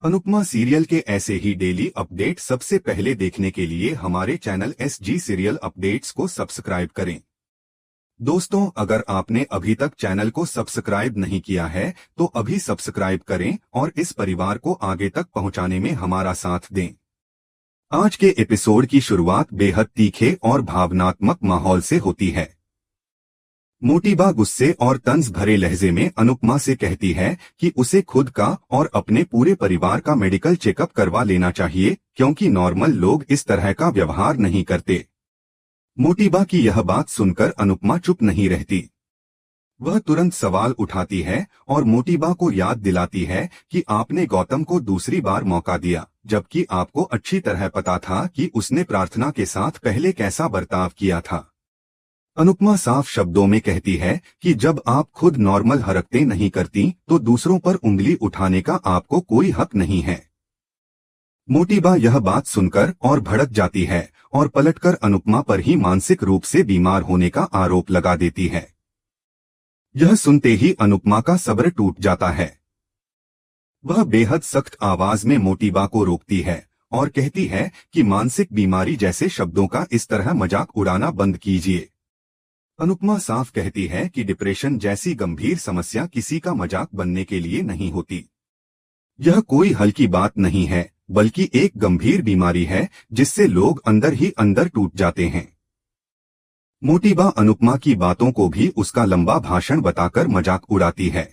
Anupama serial के ऐसे ही daily update सबसे पहले देखने के लिए हमारे चैनल SG सीरियल अपडेट्स को सब्सक्राइब करें। दोस्तों, अगर आपने अभी तक चैनल को सब्सक्राइब नहीं किया है तो अभी सब्सक्राइब करें और इस परिवार को आगे तक पहुंचाने में हमारा साथ दें। आज के एपिसोड की शुरुआत बेहद तीखे और भावनात्मक माहौल से होती है। मोटीबा गुस्से और तंज भरे लहजे में अनुपमा से कहती है कि उसे खुद का और अपने पूरे परिवार का मेडिकल चेकअप करवा लेना चाहिए, क्योंकि नॉर्मल लोग इस तरह का व्यवहार नहीं करते। मोटीबा की यह बात सुनकर अनुपमा चुप नहीं रहती। वह तुरंत सवाल उठाती है और मोटीबा को याद दिलाती है कि आपने गौतम को दूसरी बार मौका दिया, जबकि आपको अच्छी तरह पता था कि उसने प्रार्थना के साथ पहले कैसा बर्ताव किया था। अनुपमा साफ शब्दों में कहती है कि जब आप खुद नॉर्मल हरकतें नहीं करती तो दूसरों पर उंगली उठाने का आपको कोई हक नहीं है। मोटीबा यह बात सुनकर और भड़क जाती है और पलटकर अनुपमा पर ही मानसिक रूप से बीमार होने का आरोप लगा देती है। यह सुनते ही अनुपमा का सब्र टूट जाता है। वह बेहद सख्त आवाज में मोटीबा को रोकती है और कहती है कि मानसिक बीमारी जैसे शब्दों का इस तरह मजाक उड़ाना बंद कीजिए। अनुपमा साफ कहती है कि डिप्रेशन जैसी गंभीर समस्या किसी का मजाक बनने के लिए नहीं होती। यह कोई हल्की बात नहीं है, बल्कि एक गंभीर बीमारी है जिससे लोग अंदर ही अंदर टूट जाते हैं। मोटीबा अनुपमा की बातों को भी उसका लंबा भाषण बताकर मजाक उड़ाती है।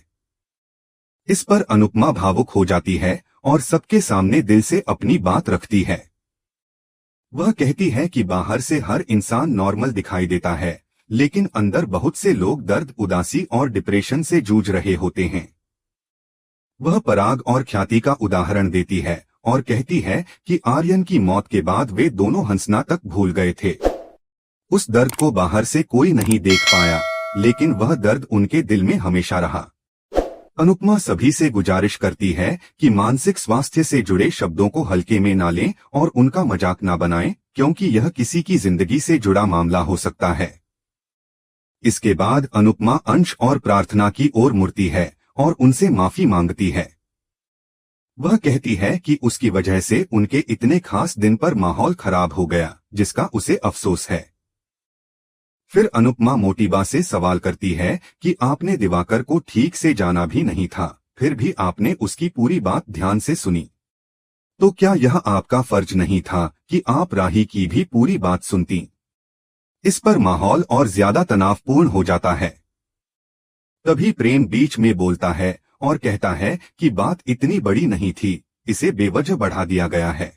इस पर अनुपमा भावुक हो जाती है और सबके सामने दिल से अपनी बात रखती है। वह कहती है कि बाहर से हर इंसान नॉर्मल दिखाई देता है, लेकिन अंदर बहुत से लोग दर्द, उदासी और डिप्रेशन से जूझ रहे होते हैं। वह पराग और ख्याति का उदाहरण देती है और कहती है कि आर्यन की मौत के बाद वे दोनों हंसना तक भूल गए थे। उस दर्द को बाहर से कोई नहीं देख पाया, लेकिन वह दर्द उनके दिल में हमेशा रहा। अनुपमा सभी से गुजारिश करती है कि मानसिक स्वास्थ्य से जुड़े शब्दों को हल्के में ना लें और उनका मजाक ना बनाएं, क्योंकि यह किसी की जिंदगी से जुड़ा मामला हो सकता है। इसके बाद अनुपमा अंश और प्रार्थना की ओर मुड़ती है और उनसे माफी मांगती है। वह कहती है कि उसकी वजह से उनके इतने खास दिन पर माहौल खराब हो गया, जिसका उसे अफसोस है। फिर अनुपमा मोटीबा से सवाल करती है कि आपने दिवाकर को ठीक से जाना भी नहीं था, फिर भी आपने उसकी पूरी बात ध्यान से सुनी। तो क्या यह आपका फर्ज नहीं था कि आप राही की भी पूरी बात सुनती? इस पर माहौल और ज्यादा तनावपूर्ण हो जाता है। तभी प्रेम बीच में बोलता है और कहता है कि बात इतनी बड़ी नहीं थी, इसे बेवजह बढ़ा दिया गया है।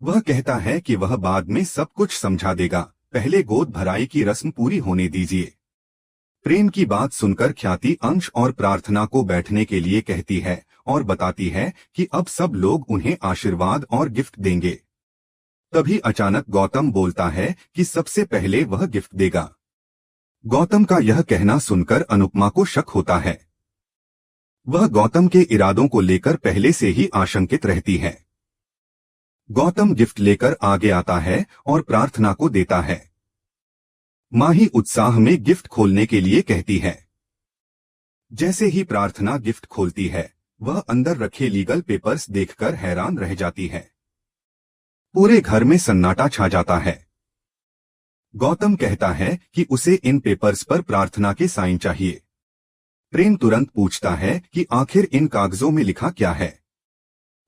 वह कहता है कि वह बाद में सब कुछ समझा देगा, पहले गोद भराई की रस्म पूरी होने दीजिए। प्रेम की बात सुनकर ख्याति अंश और प्रार्थना को बैठने के लिए कहती है और बताती है कि अब सब लोग उन्हें आशीर्वाद और गिफ्ट देंगे। तभी अचानक गौतम बोलता है कि सबसे पहले वह गिफ्ट देगा। गौतम का यह कहना सुनकर अनुपमा को शक होता है। वह गौतम के इरादों को लेकर पहले से ही आशंकित रहती है। गौतम गिफ्ट लेकर आगे आता है और प्रार्थना को देता है। माही उत्साह में गिफ्ट खोलने के लिए कहती है। जैसे ही प्रार्थना गिफ्ट खोलती है, वह अंदर रखे लीगल पेपर्स देखकर हैरान रह जाती है। पूरे घर में सन्नाटा छा जाता है। गौतम कहता है कि उसे इन पेपर्स पर प्रार्थना के साइन चाहिए। प्रेम तुरंत पूछता है कि आखिर इन कागजों में लिखा क्या है।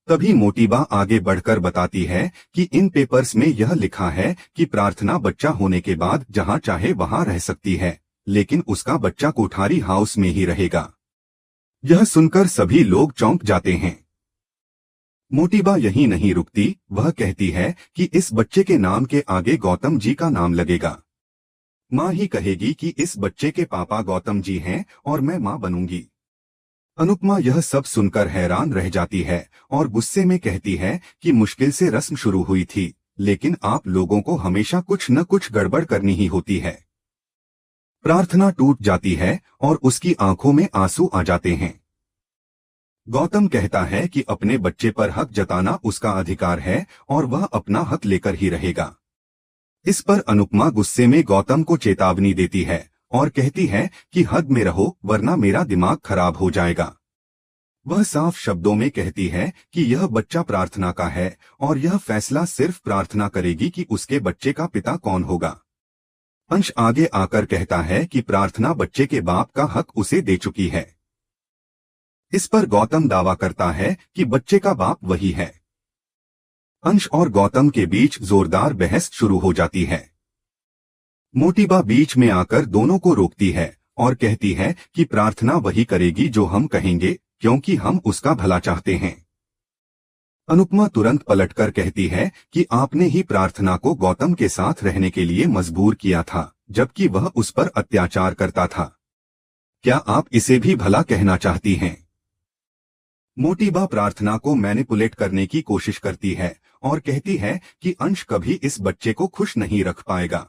तभी मोटीबा आगे बढ़कर बताती है कि इन पेपर्स में यह लिखा है कि प्रार्थना बच्चा होने के बाद जहां चाहे वहां रह सकती है, लेकिन उसका बच्चा कोठारी हाउस में ही रहेगा। यह सुनकर सभी लोग चौंक जाते हैं। मोटीबा यहीं नहीं रुकती, वह कहती है कि इस बच्चे के नाम के आगे गौतम जी का नाम लगेगा। माँ ही कहेगी कि इस बच्चे के पापा गौतम जी हैं और मैं माँ बनूंगी। अनुपमा यह सब सुनकर हैरान रह जाती है और गुस्से में कहती है कि मुश्किल से रस्म शुरू हुई थी, लेकिन आप लोगों को हमेशा कुछ न कुछ गड़बड़ करनी ही होती है। प्रार्थना टूट जाती है और उसकी आंखों में आंसू आ जाते हैं। गौतम कहता है कि अपने बच्चे पर हक जताना उसका अधिकार है और वह अपना हक लेकर ही रहेगा। इस पर अनुपमा गुस्से में गौतम को चेतावनी देती है और कहती है कि हद में रहो, वरना मेरा दिमाग खराब हो जाएगा। वह साफ शब्दों में कहती है कि यह बच्चा प्रार्थना का है और यह फैसला सिर्फ प्रार्थना करेगी कि उसके बच्चे का पिता कौन होगा। अंश आगे आकर कहता है कि प्रार्थना बच्चे के बाप का हक उसे दे चुकी है। इस पर गौतम दावा करता है कि बच्चे का बाप वही है। अंश और गौतम के बीच जोरदार बहस शुरू हो जाती है। मोटीबा बीच में आकर दोनों को रोकती है और कहती है कि प्रार्थना वही करेगी जो हम कहेंगे, क्योंकि हम उसका भला चाहते हैं। अनुपमा तुरंत पलटकर कहती है कि आपने ही प्रार्थना को गौतम के साथ रहने के लिए मजबूर किया था, जबकि वह उस पर अत्याचार करता था। क्या आप इसे भी भला कहना चाहती हैं? मोटीबा प्रार्थना को मैनिपुलेट करने की कोशिश करती है और कहती है कि अंश कभी इस बच्चे को खुश नहीं रख पाएगा।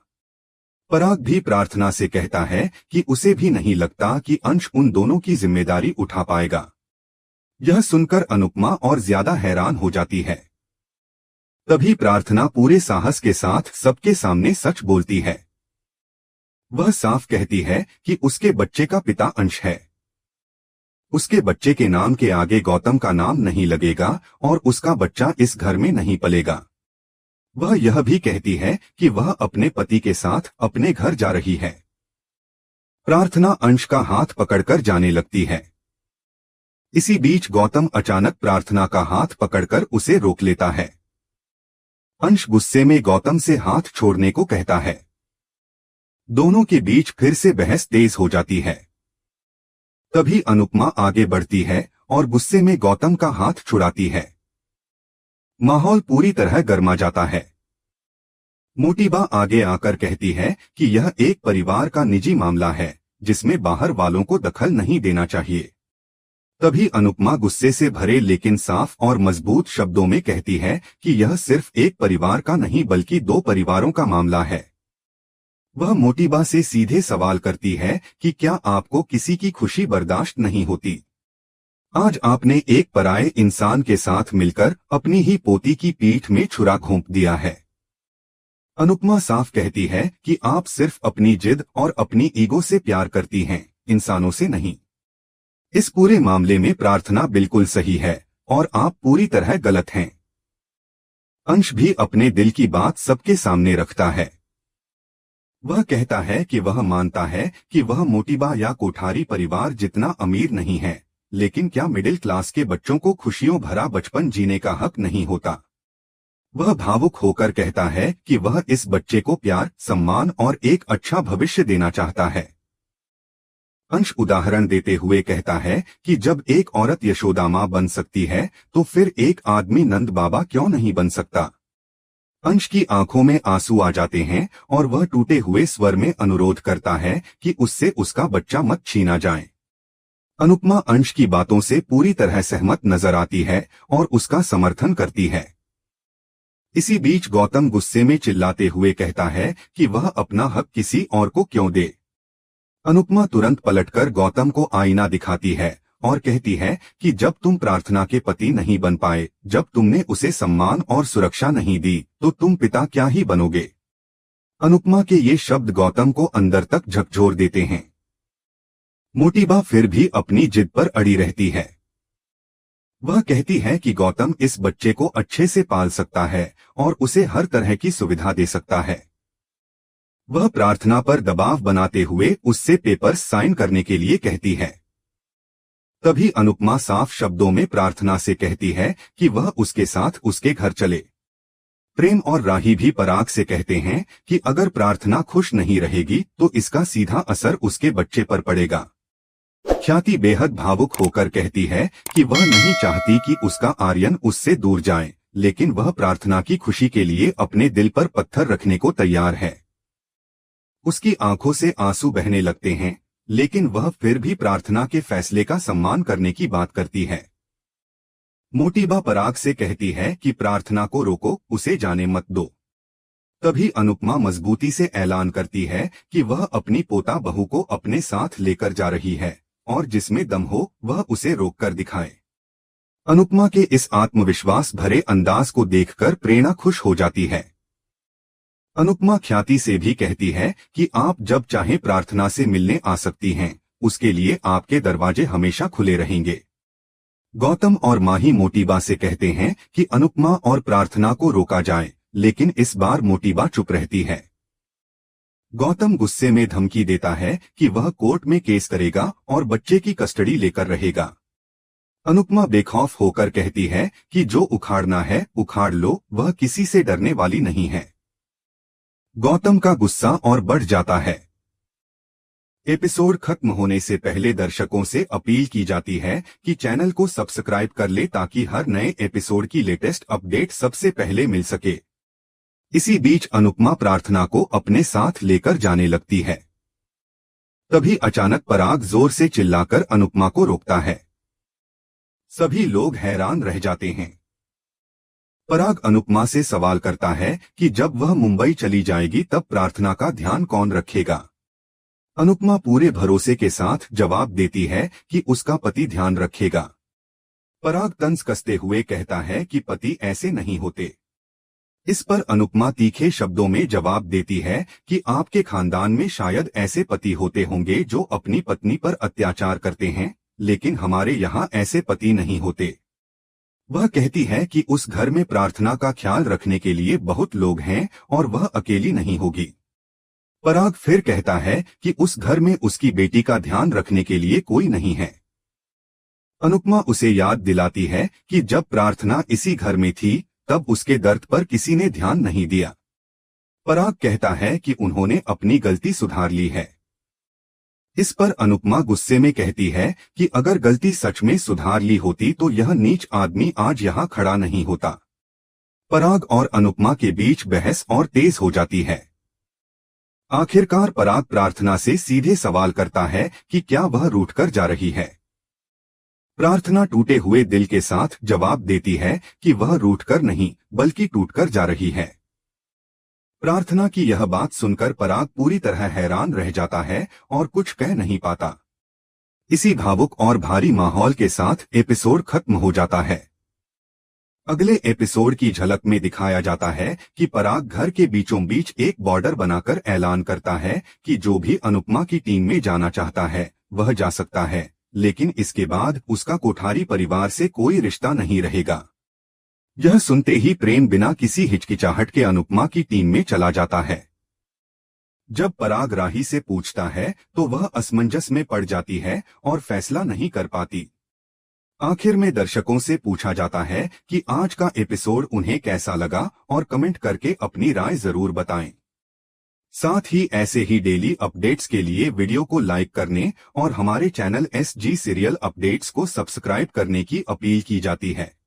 पराग भी प्रार्थना से कहता है कि उसे भी नहीं लगता कि अंश उन दोनों की जिम्मेदारी उठा पाएगा। यह सुनकर अनुपमा और ज्यादा हैरान हो जाती है। तभी प्रार्थना पूरे साहस के साथ सबके सामने सच बोलती है। वह साफ कहती है कि उसके बच्चे का पिता अंश है। उसके बच्चे के नाम के आगे गौतम का नाम नहीं लगेगा और उसका बच्चा इस घर में नहीं पलेगा। वह यह भी कहती है कि वह अपने पति के साथ अपने घर जा रही है। प्रार्थना अंश का हाथ पकड़कर जाने लगती है। इसी बीच गौतम अचानक प्रार्थना का हाथ पकड़कर उसे रोक लेता है। अंश गुस्से में गौतम से हाथ छोड़ने को कहता है। दोनों के बीच फिर से बहस तेज हो जाती है। तभी अनुपमा आगे बढ़ती है और गुस्से में गौतम का हाथ छुड़ाती है। माहौल पूरी तरह गर्मा जाता है। मोटीबा आगे आकर कहती है कि यह एक परिवार का निजी मामला है, जिसमें बाहर वालों को दखल नहीं देना चाहिए। तभी अनुपमा गुस्से से भरे लेकिन साफ और मजबूत शब्दों में कहती है कि यह सिर्फ एक परिवार का नहीं बल्कि दो परिवारों का मामला है। वह मोटीबा से सीधे सवाल करती है कि क्या आपको किसी की खुशी बर्दाश्त नहीं होती? आज आपने एक पराये इंसान के साथ मिलकर अपनी ही पोती की पीठ में छुरा घोंप दिया है। अनुपमा साफ कहती है कि आप सिर्फ अपनी जिद और अपनी ईगो से प्यार करती हैं, इंसानों से नहीं। इस पूरे मामले में प्रार्थना बिल्कुल सही है और आप पूरी तरह गलत हैं। अंश भी अपने दिल की बात सबके सामने रखता है। वह कहता है कि वह मानता है कि वह मोटीबा या कोठारी परिवार जितना अमीर नहीं है, लेकिन क्या मिडिल क्लास के बच्चों को खुशियों भरा बचपन जीने का हक नहीं होता? वह भावुक होकर कहता है कि वह इस बच्चे को प्यार, सम्मान और एक अच्छा भविष्य देना चाहता है। अंश उदाहरण देते हुए कहता है कि जब एक औरत यशोदा माँ बन सकती है तो फिर एक आदमी नंद बाबा क्यों नहीं बन सकता? अंश की आंखों में आंसू आ जाते हैं और वह टूटे हुए स्वर में अनुरोध करता है कि उससे उसका बच्चा मत छीना जाए। अनुपमा अंश की बातों से पूरी तरह सहमत नजर आती है और उसका समर्थन करती है। इसी बीच गौतम गुस्से में चिल्लाते हुए कहता है कि वह अपना हक किसी और को क्यों दे। अनुपमा तुरंत पलटकर गौतम को आईना दिखाती है और कहती है कि जब तुम प्रार्थना के पति नहीं बन पाए, जब तुमने उसे सम्मान और सुरक्षा नहीं दी, तो तुम पिता क्या ही बनोगे। अनुपमा के ये शब्द गौतम को अंदर तक झकझोर देते हैं। मोटीबा फिर भी अपनी जिद पर अड़ी रहती है। वह कहती है कि गौतम इस बच्चे को अच्छे से पाल सकता है और उसे हर तरह की सुविधा दे सकता है। वह प्रार्थना पर दबाव बनाते हुए उससे पेपर साइन करने के लिए कहती है। तभी अनुपमा साफ शब्दों में प्रार्थना से कहती है कि वह उसके साथ उसके घर चले। प्रेम और राही भी पराग से कहते हैं कि अगर प्रार्थना खुश नहीं रहेगी तो इसका सीधा असर उसके बच्चे पर पड़ेगा। ख्याति बेहद भावुक होकर कहती है कि वह नहीं चाहती कि उसका आर्यन उससे दूर जाए, लेकिन वह प्रार्थना की खुशी के लिए अपने दिल पर पत्थर रखने को तैयार है। उसकी आंखों से आंसू बहने लगते हैं, लेकिन वह फिर भी प्रार्थना के फैसले का सम्मान करने की बात करती है। मोटीबा पराग से कहती है कि प्रार्थना को रोको, उसे जाने मत दो। तभी अनुपमा मजबूती से ऐलान करती है कि वह अपनी पोता बहू को अपने साथ लेकर जा रही है और जिसमें दम हो वह उसे रोककर दिखाए। अनुपमा के इस आत्मविश्वास भरे अंदाज को देखकर प्रेरणा खुश हो जाती है। अनुपमा ख्याति से भी कहती है कि आप जब चाहें प्रार्थना से मिलने आ सकती हैं, उसके लिए आपके दरवाजे हमेशा खुले रहेंगे। गौतम और माही मोटिबा से कहते हैं कि अनुपमा और प्रार्थना को रोका जाए, लेकिन इस बार मोटिबा चुप रहती है। गौतम गुस्से में धमकी देता है कि वह कोर्ट में केस करेगा और बच्चे की कस्टडी लेकर रहेगा। अनुपमा बेखौफ होकर कहती है कि जो उखाड़ना है उखाड़ लो, वह किसी से डरने वाली नहीं है। गौतम का गुस्सा और बढ़ जाता है। एपिसोड खत्म होने से पहले दर्शकों से अपील की जाती है कि चैनल को सब्सक्राइब कर ले ताकि हर नए एपिसोड की लेटेस्ट अपडेट सबसे पहले मिल सके। इसी बीच अनुपमा प्रार्थना को अपने साथ लेकर जाने लगती है। तभी अचानक पराग जोर से चिल्लाकर अनुपमा को रोकता है। सभी लोग हैरान रह जाते हैं। पराग अनुपमा से सवाल करता है कि जब वह मुंबई चली जाएगी तब प्रार्थना का ध्यान कौन रखेगा। अनुपमा पूरे भरोसे के साथ जवाब देती है कि उसका पति ध्यान रखेगा। पराग तंज कसते हुए कहता है कि पति ऐसे नहीं होते। इस पर अनुपमा तीखे शब्दों में जवाब देती है कि आपके खानदान में शायद ऐसे पति होते होंगे जो अपनी पत्नी पर अत्याचार करते हैं, लेकिन हमारे यहाँ ऐसे पति नहीं होते। वह कहती है कि उस घर में प्रार्थना का ख्याल रखने के लिए बहुत लोग हैं और वह अकेली नहीं होगी। पराग फिर कहता है कि उस घर में उसकी बेटी का ध्यान रखने के लिए कोई नहीं है। अनुपमा उसे याद दिलाती है कि जब प्रार्थना इसी घर में थी तब उसके दर्द पर किसी ने ध्यान नहीं दिया। पराग कहता है कि उन्होंने अपनी गलती सुधार ली है। इस पर अनुपमा गुस्से में कहती है कि अगर गलती सच में सुधार ली होती तो यह नीच आदमी आज यहाँ खड़ा नहीं होता। पराग और अनुपमा के बीच बहस और तेज हो जाती है। आखिरकार पराग प्रार्थना से सीधे सवाल करता है कि क्या वह रूठकर जा रही है। प्रार्थना टूटे हुए दिल के साथ जवाब देती है कि वह रूठकर नहीं बल्कि टूटकर जा रही है। प्रार्थना की यह बात सुनकर पराग पूरी तरह हैरान रह जाता है और कुछ कह नहीं पाता। इसी भावुक और भारी माहौल के साथ एपिसोड खत्म हो जाता है। अगले एपिसोड की झलक में दिखाया जाता है कि पराग घर के बीचों बीच एक बॉर्डर बनाकर ऐलान करता है कि जो भी अनुपमा की टीम में जाना चाहता है वह जा सकता है, लेकिन इसके बाद उसका कोठारी परिवार से कोई रिश्ता नहीं रहेगा। यह सुनते ही प्रेम बिना किसी हिचकिचाहट के अनुपमा की टीम में चला जाता है। जब पराग राही से पूछता है तो वह असमंजस में पड़ जाती है और फैसला नहीं कर पाती। आखिर में दर्शकों से पूछा जाता है कि आज का एपिसोड उन्हें कैसा लगा और कमेंट करके अपनी राय जरूर बताएं। साथ ही ऐसे ही डेली अपडेट्स के लिए वीडियो को लाइक करने और हमारे चैनल SG सीरियल अपडेट्स को सब्सक्राइब करने की अपील की जाती है।